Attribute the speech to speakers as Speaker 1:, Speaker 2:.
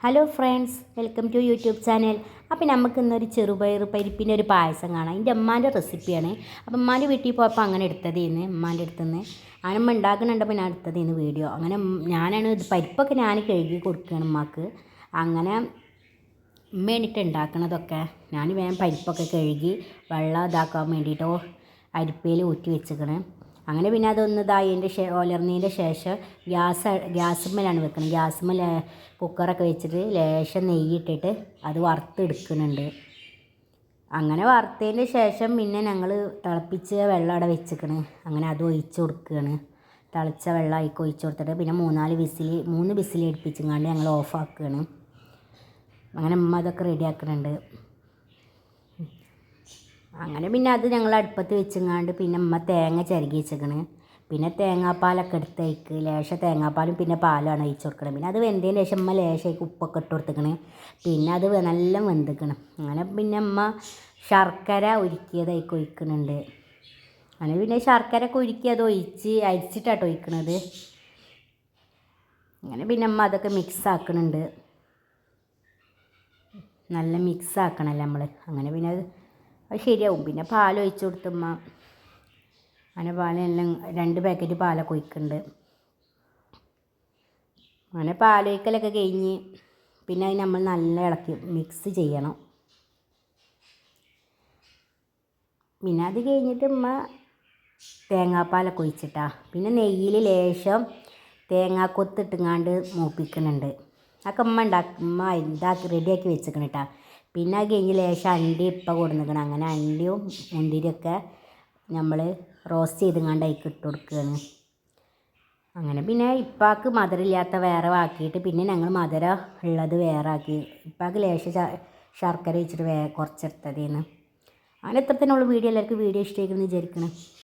Speaker 1: Hello friends, welcome to YouTube channel. അപ്പോൾ നമുക്ക് ഇന്നൊരു ചെറുപയർ പരിപ്പിൻ്റെ ഒരു പായസം കാണാം. എൻ്റെ അമ്മാൻ്റെ റെസിപ്പിയാണ്. അപ്പം അമ്മാൻ്റെ വീട്ടിൽ പോയപ്പോൾ അങ്ങനെ എടുത്തതേന്ന്, അമ്മാൻ്റെ അടുത്തുനിന്ന് അങ്ങനെ അമ്മ ഉണ്ടാക്കുന്നുണ്ടപ്പോൾ ഞാൻ എടുത്തതേന്ന് വീഡിയോ. അങ്ങനെ ഞാനാണ് ഇത് പരിപ്പൊക്കെ ഞാൻ കഴുകി കൊടുക്കുകയാണ് അമ്മക്ക്. അങ്ങനെ ഉമ്മയാണിട്ട് ഉണ്ടാക്കണതൊക്കെ. ഞാൻ വേഗം പരിപ്പൊക്കെ കഴുകി വെള്ളം ഇതാക്കാൻ വേണ്ടിയിട്ടോ അരിപ്പയിൽ ഊറ്റി വെച്ചിക്കണ്. അങ്ങനെ പിന്നെ അതൊന്ന് ഇതായതിൻ്റെ ഒലർന്നതിൻ്റെ ശേഷം ഗ്യാസുമ്മലാണ് വെക്കുന്നത്. ഗ്യാസുമ്മൽ കുക്കറൊക്കെ വെച്ചിട്ട് ലേശം നെയ്യിട്ടിട്ട് അത് വറുത്തെടുക്കുന്നുണ്ട്. അങ്ങനെ വറുത്തതിൻ്റെ ശേഷം പിന്നെ ഞങ്ങൾ തിളപ്പിച്ച വെള്ളം അവിടെ വെച്ചിക്കണ്. അങ്ങനെ അത് ഒഴിച്ച് കൊടുക്കുകയാണ്. തിളച്ച വെള്ളം അതിലേക്ക് ഒഴിച്ച് കൊടുത്തിട്ട് പിന്നെ 3 വിസിൽ അടുപ്പിച്ചങ്ങാണ്ട് ഞങ്ങൾ ഓഫാക്കുകയാണ്. അങ്ങനെ ഉമ്മ അതൊക്കെ റെഡിയാക്കുന്നുണ്ട്. അങ്ങനെ പിന്നെ അത് ഞങ്ങൾ അടുപ്പത്ത് വെച്ചങ്ങാണ്ട് പിന്നെ ഉമ്മ തേങ്ങ ചിരകി വെച്ചേക്കണ്. പിന്നെ തേങ്ങാപ്പാലൊക്കെ എടുത്തേക്ക് ലേശം തേങ്ങാപ്പാലും പിന്നെ പാലാണ് ഒഴിച്ച് കൊടുക്കണം. പിന്നെ അത് വെന്തതിന് ശേഷം ഉമ്മ ലേശമായിട്ട് ഉപ്പൊക്കെ ഇട്ട് കൊടുത്തേക്കണ്. പിന്നെ അത് നല്ല വെന്തിക്കണം. അങ്ങനെ പിന്നെ ഉമ്മ ശർക്കര ഉരുക്കിയതായിക്ക് ഒഴിക്കുന്നുണ്ട്. അങ്ങനെ പിന്നെ ശർക്കര ഒക്കെ ഉരുക്കി അത് അരിച്ചിട്ടാട്ടോ ഒഴിക്കണത്. അങ്ങനെ പിന്നെ ഉമ്മ അതൊക്കെ മിക്സ് ആക്കുന്നുണ്ട്. നല്ല മിക്സ് ആക്കണമല്ലോ നമ്മൾ. അങ്ങനെ പിന്നെ അത് ശരിയാവും. പിന്നെ പാൽ ഒഴിച്ച് കൊടുത്തുമ്മ. അങ്ങനെ പാലെല്ലാം 2 പാക്കറ്റ് പാലൊക്കെ ഒഴിക്കുന്നുണ്ട്. അങ്ങനെ പാലൊഴിക്കലൊക്കെ കഴിഞ്ഞ് പിന്നെ അത് നമ്മൾ നല്ല ഇളക്കി മിക്സ് ചെയ്യണം. പിന്നെ അത് കഴിഞ്ഞിട്ട് ഉമ്മ തേങ്ങാപ്പാലൊക്കെ ഒഴിച്ചിട്ടാ. പിന്നെ നെയ്യിൽ ലേശം തേങ്ങാക്കൊത്തിട്ടുങ്ങാണ്ട് മൂപ്പിക്കുന്നുണ്ട്. അതൊക്കെ ഉമ്മ റെഡിയാക്കി വെച്ചിരിക്കണം കേട്ടോ. പിന്നെ അത് കഴിഞ്ഞ് ലേശം അണ്ടി ഇപ്പം കൊടുന്നിക്കണം. അങ്ങനെ അണ്ടിയും മുന്തിരിയൊക്കെ നമ്മൾ റോസ്റ്റ് ചെയ്തുങ്ങാണ്ട് അതിലേക്ക് ഇട്ട് കൊടുക്കുകയാണ്. അങ്ങനെ പിന്നെ ഇപ്പാക്ക് മധുരമില്ലാത്ത വേറെ ആക്കിയിട്ട് പിന്നെ ഞങ്ങൾ മധുരം ഉള്ളത് വേറെ ആക്കി. ഇപ്പാക്ക് ലേശം ശർക്കര വെച്ചിട്ട് കുറച്ചെടുത്തതേന്ന്. അങ്ങനെ എത്ര തന്നെ ഉള്ളൂ വീഡിയോ. എല്ലാവർക്കും വീഡിയോ ഇഷ്ടമായിരിക്കുമെന്ന് വിചാരിക്കണം.